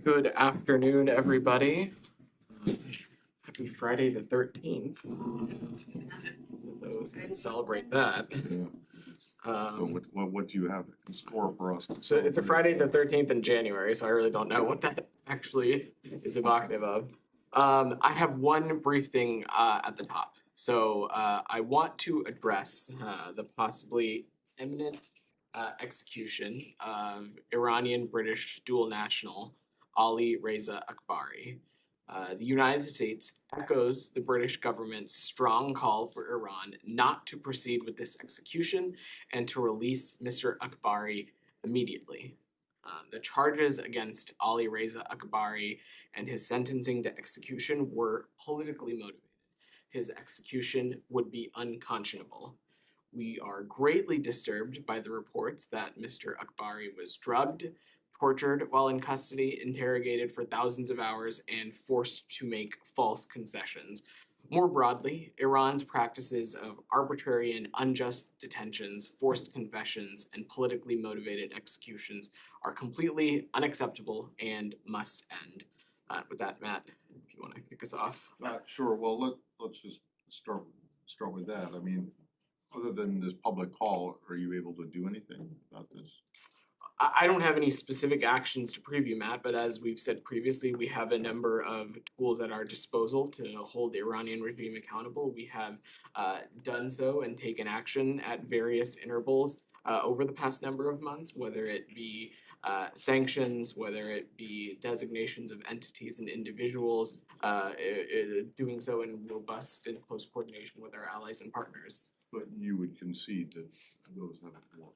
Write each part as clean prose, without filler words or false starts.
Good afternoon, everybody. Happy Friday the 13th. Those that celebrate that. So what do you have in store for us? So it's a Friday the 13th in January, so I really don't know what that actually is evocative of. I have one brief thing at the top. So I want to address the possibly imminent execution of Iranian-British dual national Ali Reza Akbari. The United States echoes the British government's strong call for Iran not to proceed with this execution and to release Mr. Akbari immediately. The charges against Ali Reza Akbari and his sentencing to execution were politically motivated. His execution would be unconscionable. We are greatly disturbed by the reports that Mr. Akbari was drugged, tortured while in custody, interrogated for thousands of hours, and forced to make false concessions. More broadly, Iran's practices of arbitrary and unjust detentions, forced confessions, and politically motivated executions are completely unacceptable and must end. With that, Matt, if you want to kick us off. Sure. Well, let's just start with that. I mean, other than this public call, are you able to do anything about this? I don't have any specific actions to preview, Matt, but as we've said previously, we have a number of tools at our disposal to hold the Iranian regime accountable. We have done so and taken action at various intervals over the past number of months, whether it be sanctions, whether it be designations of entities and individuals, doing so in robust and close coordination with our allies and partners. But you would concede that those haven't worked.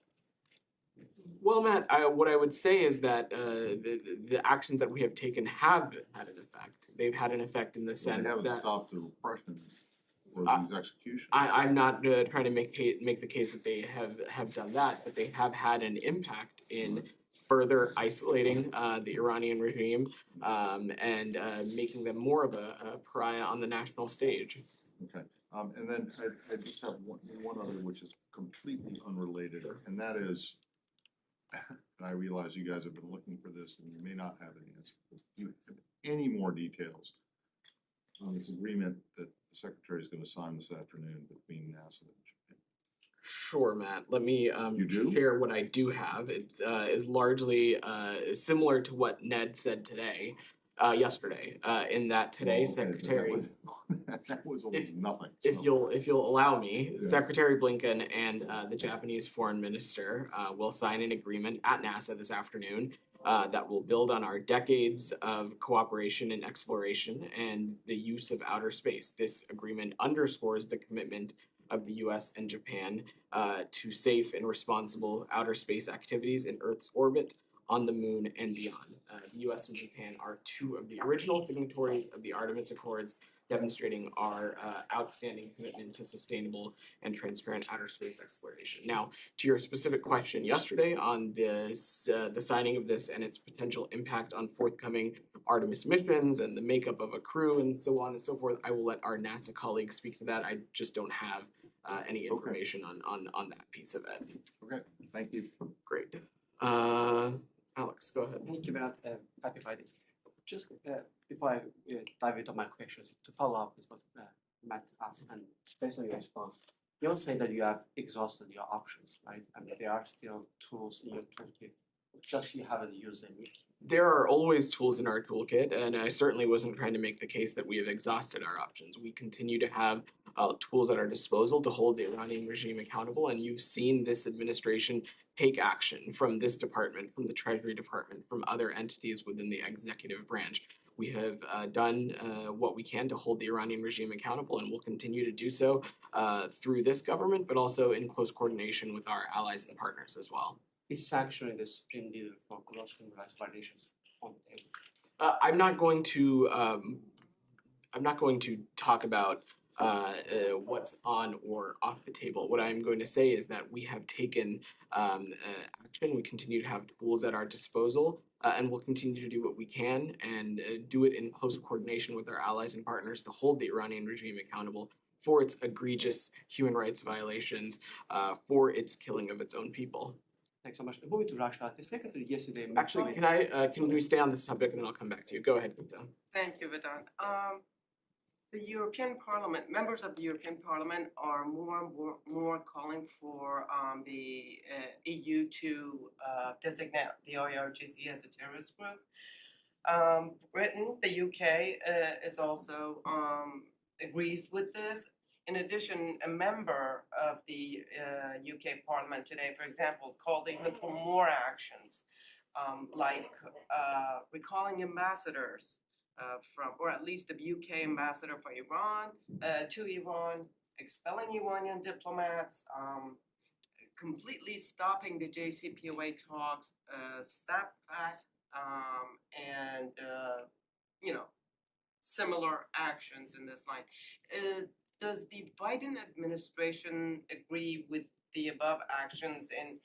Well, Matt, what I would say is that the actions that we have taken have had an effect. They've had an effect in the sense they haven't that stopped the repression or these executions. I'm not trying to make the case that they have done that, but they have had an impact in further isolating the Iranian regime and making them more of a pariah on the national stage. Okay. And then I just have one other, which is completely unrelated, and that is, and I realize you guys have been looking for this and you may not have an answer. Do you have any more details on this agreement that the Secretary is going to sign this afternoon between NASA and Japan? Sure, Matt. Let me share what I do have. It is largely similar to what Ned said yesterday, in that today, Secretary. That was almost nothing. If you'll allow me, yeah. Secretary Blinken and the Japanese Foreign Minister will sign an agreement at NASA this afternoon that will build on our decades of cooperation and exploration and the use of outer space. This agreement underscores the commitment of the U.S. and Japan to safe and responsible outer space activities in Earth's orbit, on the moon, and beyond. The U.S. and Japan are two of the original signatories of the Artemis Accords, demonstrating our outstanding commitment to sustainable and transparent outer space exploration. Now, to your specific question yesterday on this, the signing of this and its potential impact on forthcoming Artemis missions and the makeup of a crew and so on and so forth, I will let our NASA colleagues speak to that. I just don't have any information on that piece of it. Okay, thank you. Great. Alex, go ahead. Thank you, Vedant. Happy Friday. Just before I dive into my questions, to follow up with what Matt asked, and based on your response, you also say that you have exhausted your options, right? I mean, there are still tools in your toolkit, just you haven't used them yet. There are always tools in our toolkit, and I certainly wasn't trying to make the case that we have exhausted our options. We continue to have tools at our disposal to hold the Iranian regime accountable, and you've seen this administration take action from this department, from the Treasury Department, from other entities within the executive branch. We have done what we can to hold the Iranian regime accountable, and we'll continue to do so through this government, but also in close coordination with our allies and partners as well. Is sanctioning the supreme leader for gross human rights violations on the table? I'm not going to talk about what's on or off the table. What I'm going to say is that we have taken action. We continue to have tools at our disposal, and we'll continue to do what we can and do it in close coordination with our allies and partners to hold the Iranian regime accountable for its egregious human rights violations, for its killing of its own people. Thanks so much. Moving to Russia, the secretary yesterday. Actually, can we stay on this topic and then I'll come back to you? Go ahead, Patel. Thank you, Vedant. The European Parliament, members of the European Parliament are more calling for the EU to designate the IRGC as a terrorist group. Britain, the UK, is also agrees with this. In addition, a member of the UK Parliament today, for example, called even for more actions, like recalling ambassadors from, or at least the UK ambassador for Iran, to Iran, expelling Iranian diplomats, completely stopping the JCPOA talks, step back, and similar actions in this line. Does the Biden administration agree with the above actions in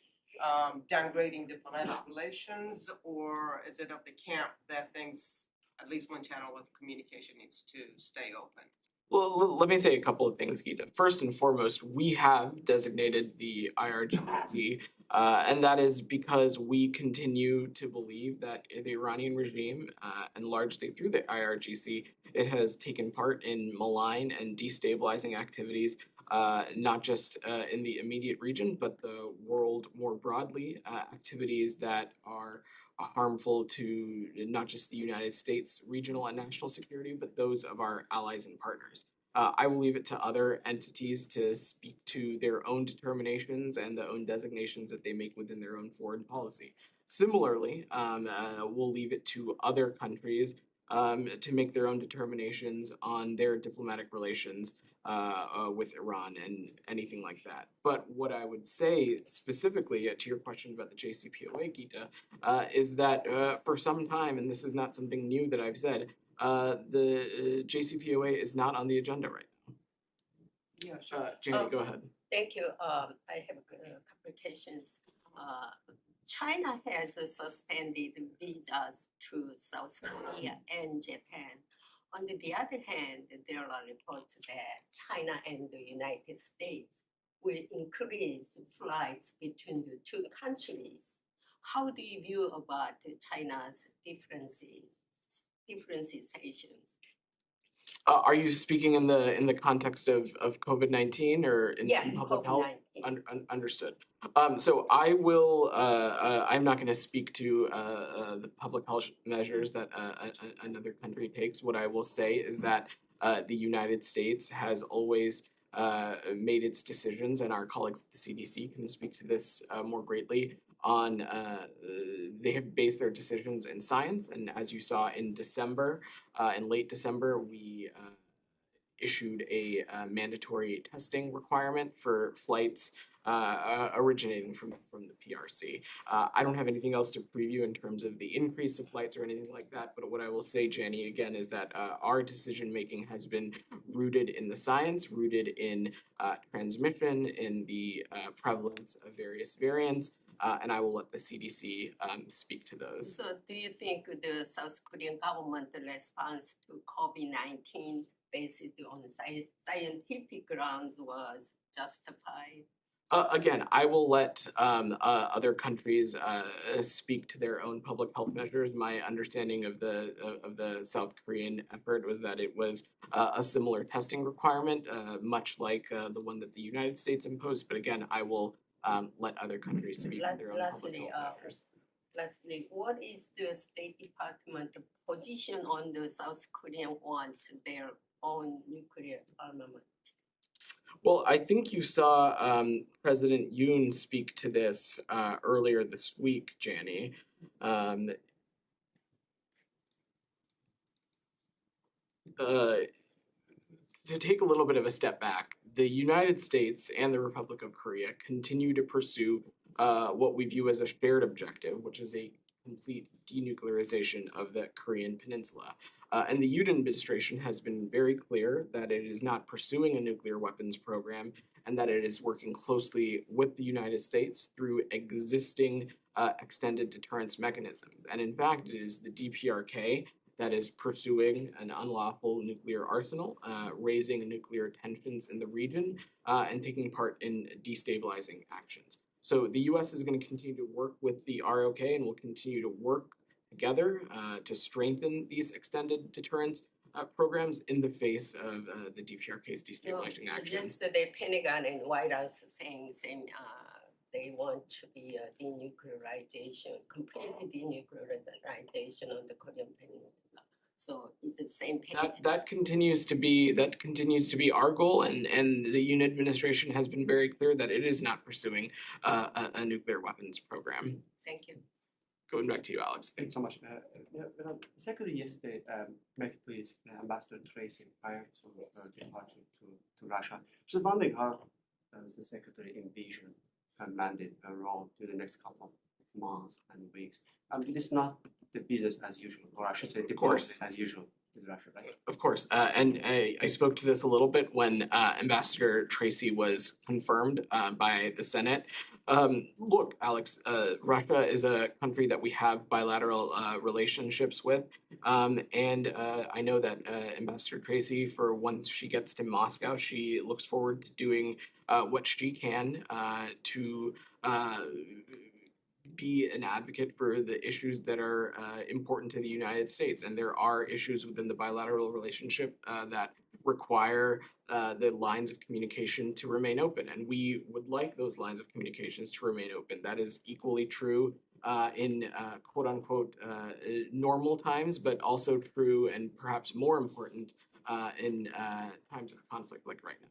downgrading diplomatic relations, or is it of the camp that things, at least one channel of communication needs to stay open? Well, let me say a couple of things, Geeta. First and foremost, we have designated the IRGC, and that is because we continue to believe that the Iranian regime, and largely through the IRGC, it has taken part in malign and destabilizing activities, not just in the immediate region, but the world more broadly, activities that are harmful to not just the United States regional and national security, but those of our allies and partners. I will leave it to other entities to speak to their own determinations and the own designations that they make within their own foreign policy. Similarly, we'll leave it to other countries to make their own determinations on their diplomatic relations with Iran and anything like that. But what I would say specifically to your question about the JCPOA, Geeta, is that for some time, and this is not something new that I've said, the JCPOA is not on the agenda right now. Yeah, sure. Jamie, go ahead. Thank you. I have a couple of questions. China has suspended visas to South Korea and Japan. On the other hand, there are reports that China and the United States will increase flights between the two countries. How do you view about China's differentiations? Are you speaking in the context of COVID-19 or in public health? Understood. So I will. I'm not going to speak to the public health measures that another country takes. What I will say is that the United States has always made its decisions, and our colleagues at the CDC can speak to this more greatly. On they have based their decisions in science, and as you saw in December, in late December, we issued a mandatory testing requirement for flights originating from the PRC. I don't have anything else to preview in terms of the increase of flights or anything like that, but what I will say, Jenny, again, is that our decision making has been rooted in the science, rooted in transmission, in the prevalence of various variants, and I will let the CDC speak to those. So do you think the South Korean government response to COVID-19 based on scientific grounds was justified? Again, I will let other countries speak to their own public health measures. My understanding of the South Korean effort was that it was a similar testing requirement, much like the one that the United States imposed. But again, I will let other countries speak to their own public health measures. Lastly, what is the State Department position on the South Korean wants their own nuclear armament? Well, I think you saw President Yoon speak to this earlier this week, Janny. To take a little bit of a step back, the United States and the Republic of Korea continue to pursue what we view as a shared objective, which is a complete denuclearization of the Korean peninsula. And the Yoon administration has been very clear that it is not pursuing a nuclear weapons program and that it is working closely with the United States through existing extended deterrence mechanisms. And in fact, it is the DPRK that is pursuing an unlawful nuclear arsenal, raising nuclear tensions in the region, and taking part in destabilizing actions. So the U.S. is going to continue to work with the ROK and will continue to work together to strengthen these extended deterrence programs in the face of the DPRK's destabilizing actions. Yesterday, Pentagon and White House saying they want to be a denuclearization, completely denuclearization of the Korean Peninsula. So it's the same page. That continues to be our goal, and the Yoon administration has been very clear that it is not pursuing a nuclear weapons program. Thank you. Going back to you, Alex. Thank you so much. Secretary yesterday met with Ambassador Tracy prior to departure to Russia. Just wondering how does the secretary envision her mandate, her role during the next couple of months and weeks? This is not the business as usual, or I should say, diplomacy as usual with Russia, right? Of course, and I spoke to this a little bit when Ambassador Tracy was confirmed by the Senate. Look, Alex, Russia is a country that we have bilateral relationships with, and I know that Ambassador Tracy, for once she gets to Moscow, she looks forward to doing what she can to be an advocate for the issues that are important to the United States. And there are issues within the bilateral relationship that require the lines of communication to remain open. And we would like those lines of communications to remain open. That is equally true in quote unquote normal times, but also true and perhaps more important in times of conflict like right now.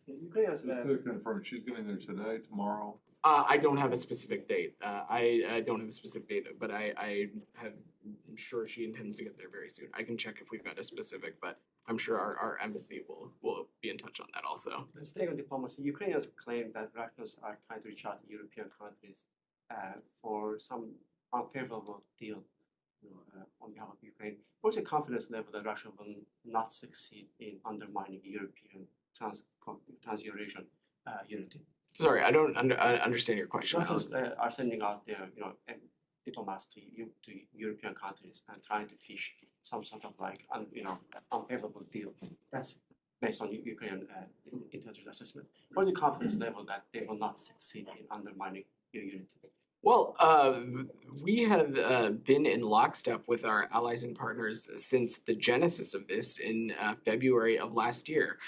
Ukraine has Just to confirm, she's getting there today, tomorrow? I don't have a specific date. I don't have a specific date, but I'm sure she intends to get there very soon. I can check if we've got a specific, but I'm sure our embassy will be in touch on that also. Staying on diplomacy, Ukraine has claimed that Russians are trying to reach out to European countries for some unfavorable deal on behalf of Ukraine. What's the confidence level that Russia will not succeed in undermining European trans-Eurasian unity? Sorry, I don't understand your question. Russians are sending out their diplomats to European countries and trying to fish some sort of unfavorable deal. That's based on Ukrainian intelligence assessment. What's the confidence level that they will not succeed in undermining your unity? Well, we have been in lockstep with our allies and partners since the genesis of this in February of last year.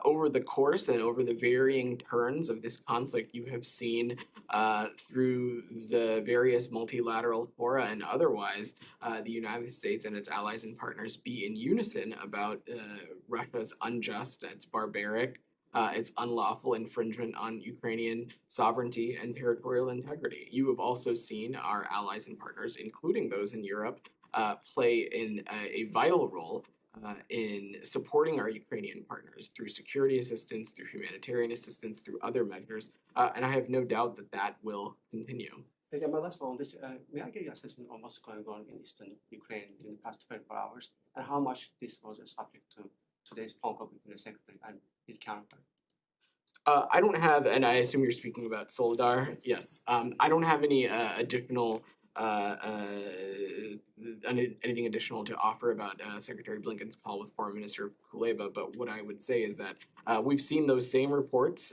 Over the course and over the varying turns of this conflict, you have seen through the various multilateral fora and otherwise, the United States and its allies and partners be in unison about Russia's unjust, its barbaric, its unlawful infringement on Ukrainian sovereignty and territorial integrity. You have also seen our allies and partners, including those in Europe, play in a vital role in supporting our Ukrainian partners through security assistance, through humanitarian assistance, through other measures, and I have no doubt that that will continue. My last one on this, may I get your assessment on what's going on in eastern Ukraine in the past 24 hours, and how much this was a subject to today's phone call between the secretary and his counterpart? I don't have, and I assume you're speaking about Soledar. Yes. I don't have any additional anything additional to offer about Secretary Blinken's call with Foreign Minister Kuleba, but what I would say is that we've seen those same reports,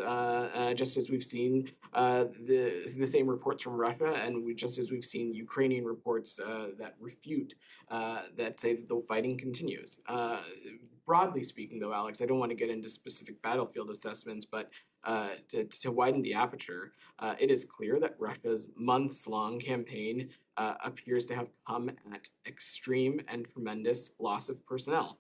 just as we've seen the same reports from Russia, and just as we've seen Ukrainian reports that refute, that say that the fighting continues. Broadly speaking, though, Alex, I don't want to get into specific battlefield assessments, but to widen the aperture, it is clear that Russia's months-long campaign appears to have come at extreme and tremendous loss of personnel.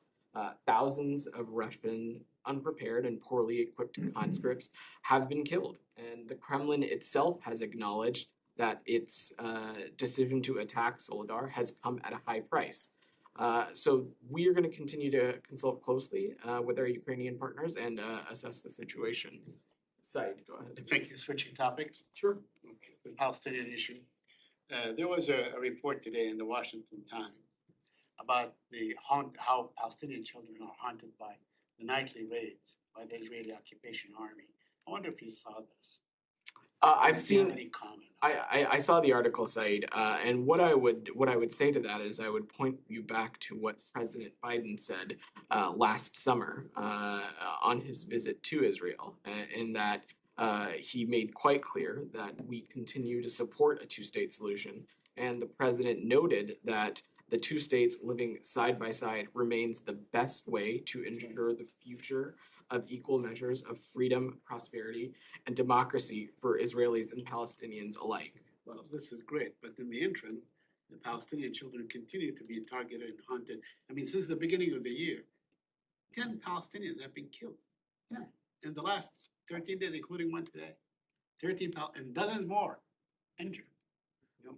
Thousands of Russian unprepared and poorly equipped conscripts have been killed, and the Kremlin itself has acknowledged that its decision to attack Soledar has come at a high price. So we are going to continue to consult closely with our Ukrainian partners and assess the situation. Said, go ahead. Thank you. Switching topics. Sure. Okay. The Palestinian issue. There was a report today in the Washington Times about how Palestinian children are haunted by the nightly raids by the Israeli occupation army. I wonder if you saw this. I've seen. Any comment? I saw the article, Said, and what I would say to that is I would point you back to what President Biden said last summer on his visit to Israel, in that he made quite clear that we continue to support a two-state solution, and the president noted that the two states living side by side remains the best way to ensure the future of equal measures of freedom, prosperity, and democracy for Israelis and Palestinians alike. Well, this is great, but in the interim, the Palestinian children continue to be targeted and hunted. I mean, since the beginning of the year, 10 Palestinians have been killed. 10 in the last 13 days, including one today. 13 and dozens more injured. You know,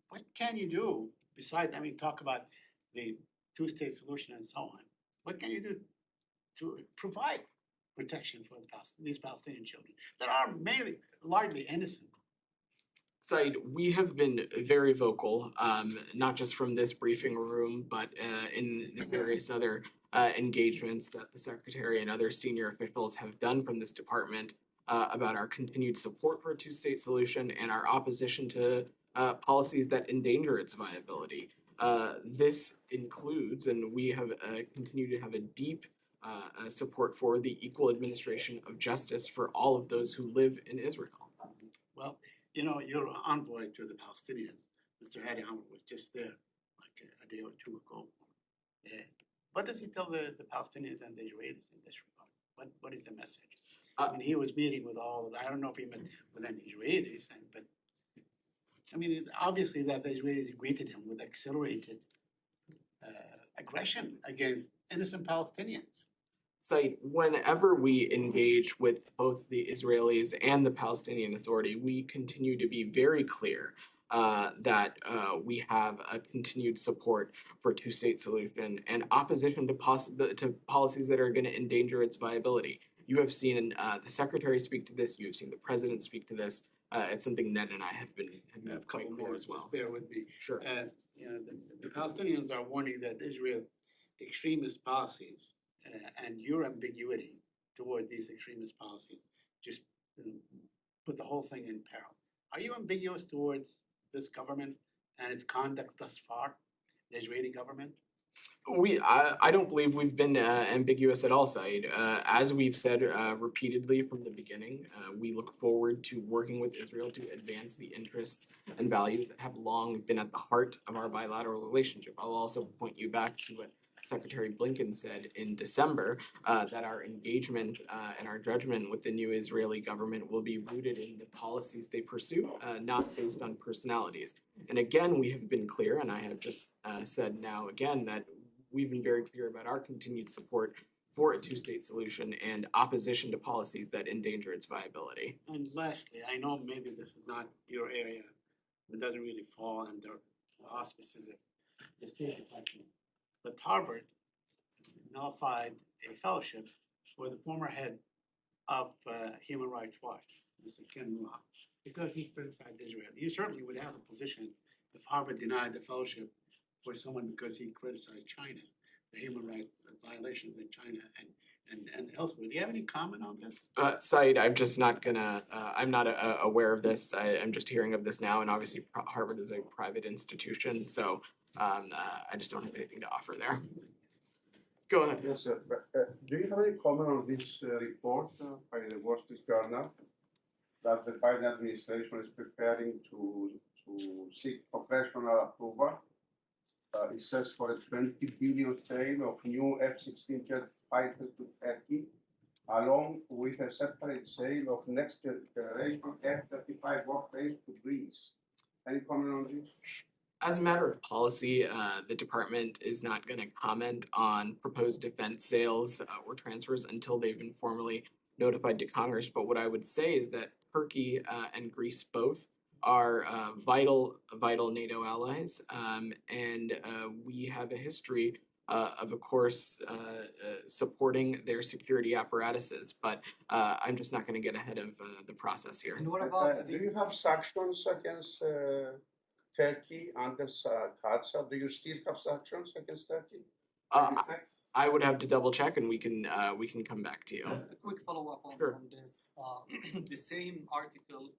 what can you do besides, I mean, talk about the two-state solution and so on. What can you do to provide protection for these Palestinian children that are mainly largely innocent? Said, we have been very vocal, not just from this briefing room, but in the various other engagements that the secretary and other senior officials have done from this department about our continued support for a two-state solution and our opposition to policies that endanger its viability. This includes, and we have continued to have a deep support for the equal administration of justice for all of those who live in Israel. Well, you know, your envoy to the Palestinians, Mr. Hadi Hammer, was just there like a day or two ago. What does he tell the Palestinians and the Israelis in this regard? What is the message? I mean, he was meeting with all of, I don't know if he met with any Israelis, but I mean, obviously that the Israelis greeted him with accelerated aggression against innocent Palestinians. Said, whenever we engage with both the Israelis and the Palestinian Authority, we continue to be very clear that we have a continued support for a two-state solution and opposition to policies that are going to endanger its viability. You have seen the Secretary speak to this. You have seen the President speak to this. It's something Ned and I have been quite clear as well. Bear with me. Sure. You know, the Palestinians are warning that Israel extremist policies and your ambiguity toward these extremist policies just put the whole thing in peril. Are you ambiguous towards this government and its conduct thus far, the Israeli government? I don't believe we've been ambiguous at all, Said. As we've said repeatedly from the beginning, we look forward to working with Israel to advance the interests and values that have long been at the heart of our bilateral relationship. I'll also point you back to what Secretary Blinken said in December, that our engagement and our judgment with the new Israeli government will be rooted in the policies they pursue, not based on personalities. And again, we have been clear, and I have just said now again that we've been very clear about our continued support for a two-state solution and opposition to policies that endanger its viability. And lastly, I know maybe this is not your area, it doesn't really fall under the auspices of the State Department, but Harvard nullified a fellowship for the former head of Human Rights Watch, Mr. Ken Moore, because he criticized Israel. You certainly would have a position if Harvard denied the fellowship for someone because he criticized China, the human rights violations in China and elsewhere. Do you have any comment on this? Said, I'm just not gonna, I'm not aware of this. I'm just hearing of this now, and obviously Harvard is a private institution, so I just don't have anything to offer there. Go ahead. Yes, sir. But, do you have any comment on this report by the Wall Street Journal that the Biden administration is preparing to seek congressional approval? It says for a $20 billion sale of new F-16 jet fighters to Turkey, along with a separate sale of next generation F-35 warplanes to Greece. Any comment on this? As a matter of policy, the department is not going to comment on proposed defense sales or transfers until they've been formally notified to Congress. But what I would say is that Turkey and Greece both are vital NATO allies, and we have a history of course, supporting their security apparatuses. But I'm just not going to get ahead of the process here. And what about do you have sanctions against Turkey under CAATSA? Do you still have sanctions against Turkey? I would have to double check, and we can come back to you. A quick follow-up on, Sure. on this. The same article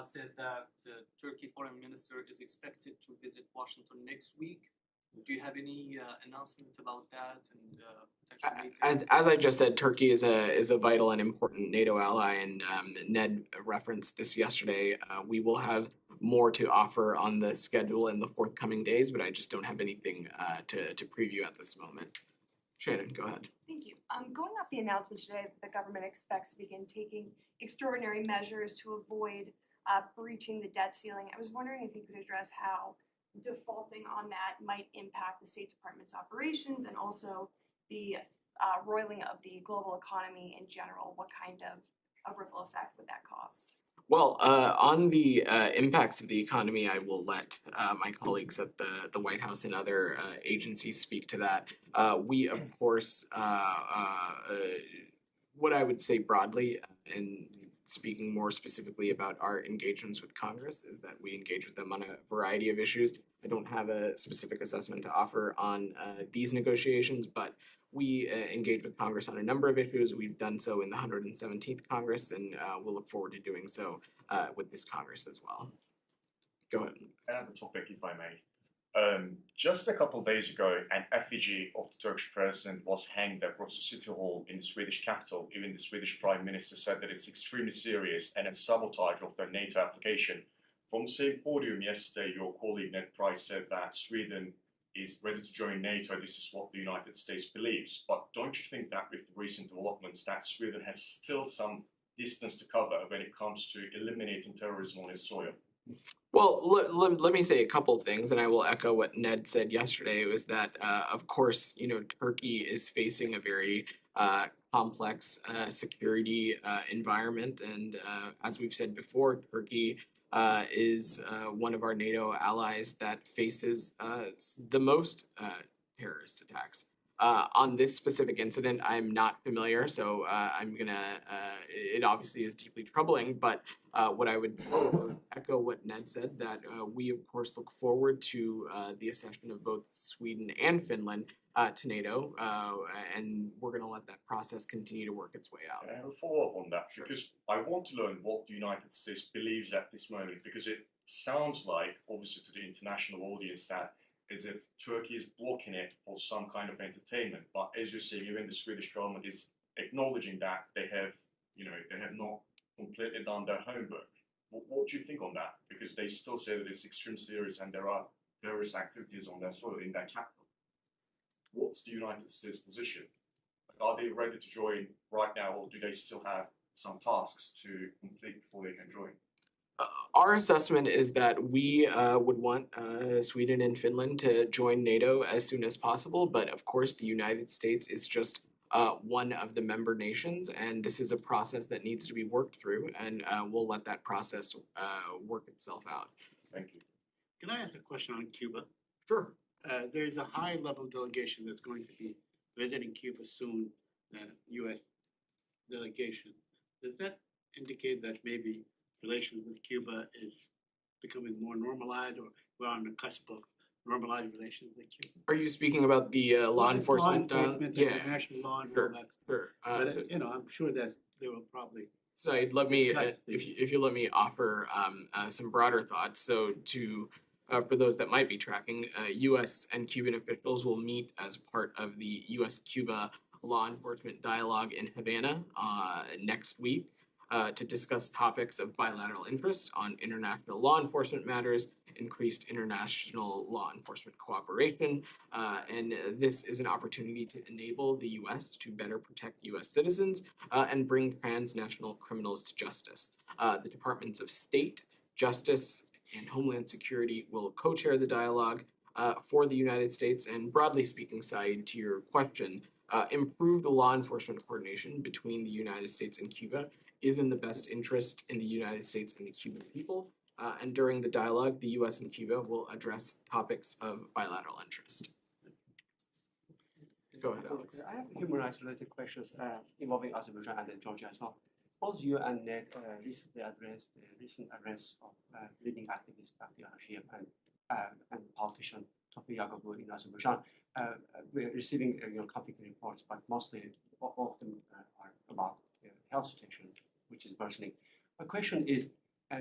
said that the Turkey foreign minister is expected to visit Washington next week Do you have any announcement about that and potential meeting? And as I just said, Turkey is a vital and important NATO ally, and Ned referenced this yesterday. We will have more to offer on the schedule in the forthcoming days, but I just don't have anything to preview at this moment. Shannon, go ahead. Thank you. Going off the announcement today that the government expects to begin taking extraordinary measures to avoid breaching the debt ceiling, I was wondering if you could address how defaulting on that might impact the State Department's operations and also the roiling of the global economy in general. What kind of ripple effect would that cause? Well, on the impacts of the economy, I will let my colleagues at the White House and other agencies speak to that. We, of course, what I would say broadly, and speaking more specifically about our engagements with Congress, is that we engage with them on a variety of issues. I don't have a specific assessment to offer on these negotiations, but we engage with Congress on a number of issues. We've done so in the 117th Congress, and we'll look forward to doing so with this Congress as well. Go ahead. Another topic, if I may. Just a couple of days ago, an effigy of the Turkish president was hanged across the city hall in the Swedish capital. Even the Swedish prime minister said that it's extremely serious and a sabotage of their NATO application. From the same podium yesterday, your colleague Ned Price said that Sweden is ready to join NATO. This is what the United States believes. But don't you think that with the recent developments that Sweden has still some distance to cover when it comes to eliminating terrorism on its soil? Well, let me say a couple of things, and I will echo what Ned said yesterday, was that, of course, Turkey is facing a very complex security environment, and as we've said before, Turkey is one of our NATO allies that faces the most terrorist attacks. On this specific incident, I'm not familiar, so I'm gonna. It obviously is deeply troubling, but what I would echo what Ned said, that we of course look forward to the accession of both Sweden and Finland to NATO, and we're gonna let that process continue to work its way out. I have a follow-up on that, Sure. because I want to learn what the United States believes at this moment, because it sounds like, obviously to the international audience, that as if Turkey is blocking it for some kind of entertainment. But as you say, even the Swedish government is acknowledging that they have not completely done their homework. What do you think on that? Because they still say that it's extremely serious and there are terrorist activities on their soil in their capital. What's the United States position? Are they ready to join right now, or do they still have some tasks to complete before they can join? Our assessment is that we would want Sweden and Finland to join NATO as soon as possible, but of course the United States is just one of the member nations, and this is a process that needs to be worked through, and we'll let that process work itself out. Thank you. Can I ask a question on Cuba? Sure. There's a high-level delegation that's going to be visiting Cuba soon, U.S. delegation. Does that indicate that maybe relations with Cuba is becoming more normalized, or we're on the cusp of normalized relations with Cuba? Are you speaking about the law enforcement? Yeah, international law, and sure, all that. sure. But So, I'm sure that they will probably. Said, let me, Right. if you let me offer some broader thoughts. So for those that might be tracking, U.S. and Cuban officials will meet as part of the U.S.-Cuba law enforcement dialogue in Havana next week to discuss topics of bilateral interest on international law enforcement matters, increased international law enforcement cooperation, and this is an opportunity to enable the U.S. to better protect U.S. citizens and bring transnational criminals to justice. The Departments of State, Justice, and Homeland Security will co-chair the dialogue for the United States. And broadly speaking, Saeed, to your question, improved law enforcement coordination between the United States and Cuba is in the best interest in the United States and the Cuban people. And during the dialogue, the U.S. and Cuba will address topics of bilateral interest. Go ahead, Alex. I have human rights related questions involving Azerbaijan and then Georgia as well. Both you and Ned recently addressed the recent arrest of leading activist Bakhtiar Hashim and politician Tawfiq Yaqublu in Azerbaijan. We're receiving conflicting reports, but mostly all of them are about the health situation, which is worsening. My question is,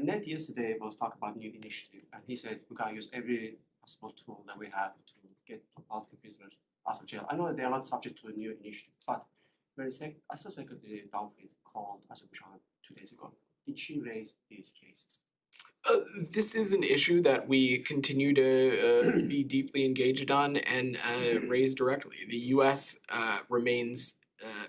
Ned yesterday was talking about new initiative, and he said we can use every possible tool that we have to get political prisoners out of jail. I know that they are not subject to a new initiative, but Assistant Secretary Dumfries called Azerbaijan 2 days ago. Did she raise these cases? This is an issue that we continue to be deeply engaged on and raise directly. The U.S. Remains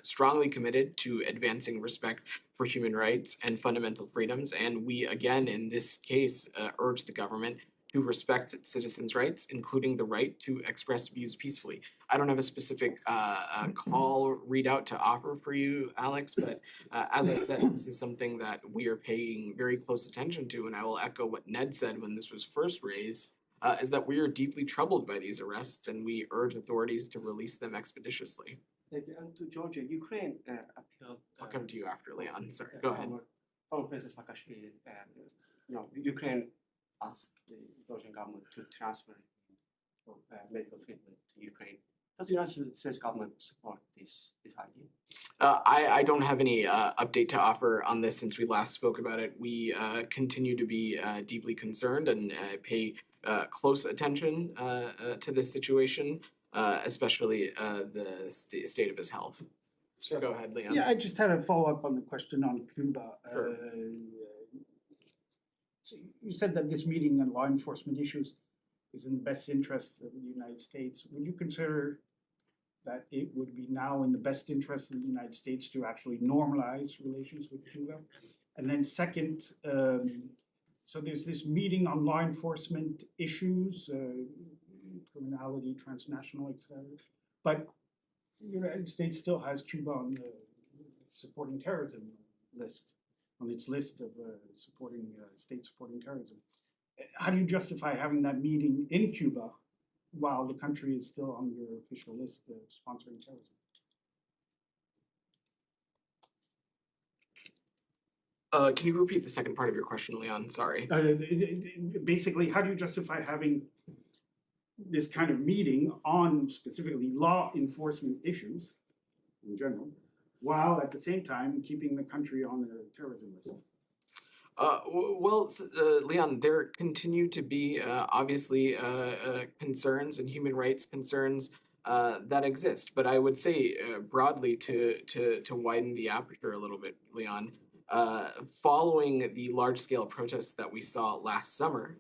strongly committed to advancing respect for human rights and fundamental freedoms, and we again, in this case, urge the government to respect its citizens' rights, including the right to express views peacefully. I don't have a specific call readout to offer for you, Alex, but as I said, this is something that we are paying very close attention to, and I will echo what Ned said when this was first raised, is that we are deeply troubled by these arrests, and we urge authorities to release them expeditiously. Thank you. And to Georgia, Ukraine appealed. I'll come to you after, Leon. Sorry, go ahead. Former President Saakashvili, Ukraine asked the Georgian government to transfer medical treatment to Ukraine. Does the United States government support this idea? I don't have any update to offer on this since we last spoke about it. We continue to be deeply concerned and pay close attention to this situation, especially the state of his health. So, go ahead, Leon. Yeah, I just had a follow-up on the question on Cuba. Sure. So you said that this meeting on law enforcement issues is in the best interest of the United States. Would you consider that it would be now in the best interest of the United States to actually normalize relations with Cuba? And then second, so there's this meeting on law enforcement issues, criminality, transnational, etc. But the United States still has Cuba on the supporting terrorism list, on its list of supporting states supporting terrorism. How do you justify having that meeting in Cuba while the country is still on your official list of sponsoring terrorism? Can you repeat the second part of your question, Leon? Sorry. Basically, how do you justify having this kind of meeting on specifically law enforcement issues in general, while at the same time keeping the country on the terrorism list? Leon, there continue to be obviously concerns and human rights concerns that exist. But I would say broadly to widen the aperture a little bit, Leon, following the large-scale protests that we saw last summer,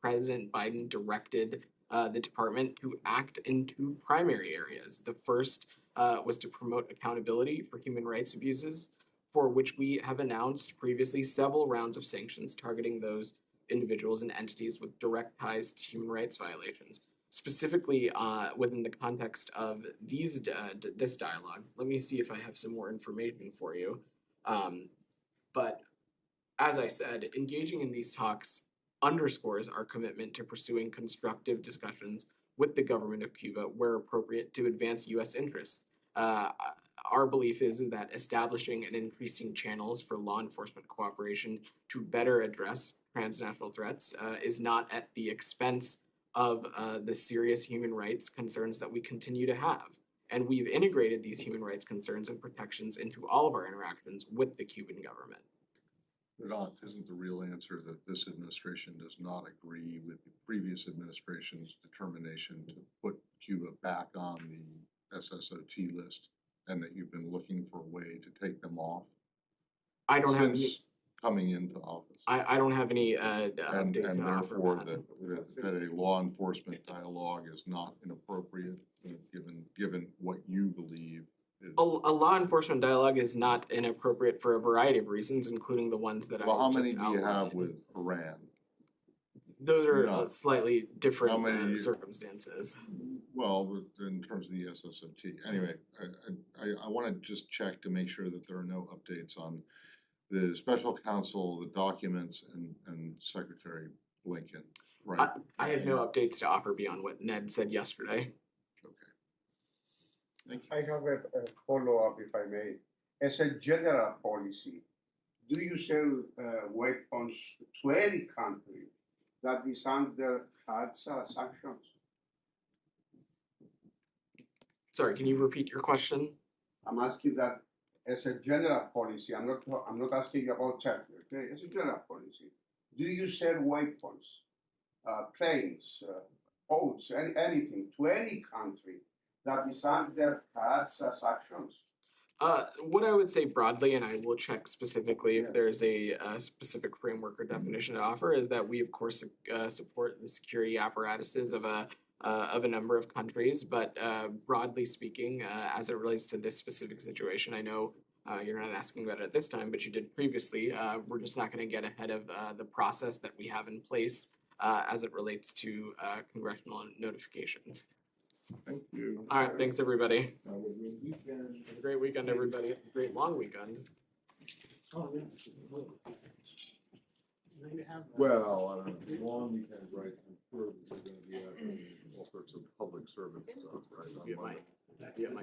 President Biden directed the department to act in two primary areas. The first was to promote accountability for human rights abuses, for which we have announced previously several rounds of sanctions targeting those individuals and entities with direct ties to human rights violations. Specifically, within the context of this dialogue, let me see if I have some more information for you. But as I said, engaging in these talks underscores our commitment to pursuing constructive discussions with the government of Cuba where appropriate to advance U.S. interests. Our belief is that establishing and increasing channels for law enforcement cooperation to better address transnational threats is not at the expense of the serious human rights concerns that we continue to have. And we've integrated these human rights concerns and protections into all of our interactions with the Cuban government. Vedant, isn't the real answer that this administration does not agree with the previous administration's determination to put Cuba back on the SSOT list, and that you've been looking for a way to take them off? I don't have since coming into office. I don't have any update and to offer. therefore that a law enforcement dialogue is not inappropriate, given what you believe is. A law enforcement dialogue is not inappropriate for a variety of reasons, including the ones that Well, I how just many do you have outlined. with Iran? Those are None. slightly How different many- circumstances. Well, in terms of the SSOT. Anyway, I want to just check to make sure that there are no updates on the special counsel, the documents, and Secretary Blinken, right? I have no updates to offer beyond what Ned said yesterday. Okay. Thank you. I have a follow-up, if I may. As a general policy, do you sell weapons to any country that is under hard sanctions? Sorry, can you repeat your question? I'm asking that as a general policy. I'm not asking you about Turkey. Okay, as a general policy, do you sell weapons, planes, impose anything to any country that is under such actions? What I would say broadly, and I will check specifically Yeah. if there's a specific framework or definition to offer, is that we of course support the security apparatuses of a number of countries. But broadly speaking, as it relates to this specific situation, I know you're not asking about it at this time, but you did previously. We're just not going to get ahead of the process that we have in place as it relates to congressional notifications. Thank you. All right, thanks everybody. Have a good weekend. Have a great weekend, everybody. Great long weekend. Oh, yeah. Maybe have. Well, I don't know, long weekend, right, I'm sure there's gonna be all sorts of public service stuff, right? on Be at my- Monday. be at my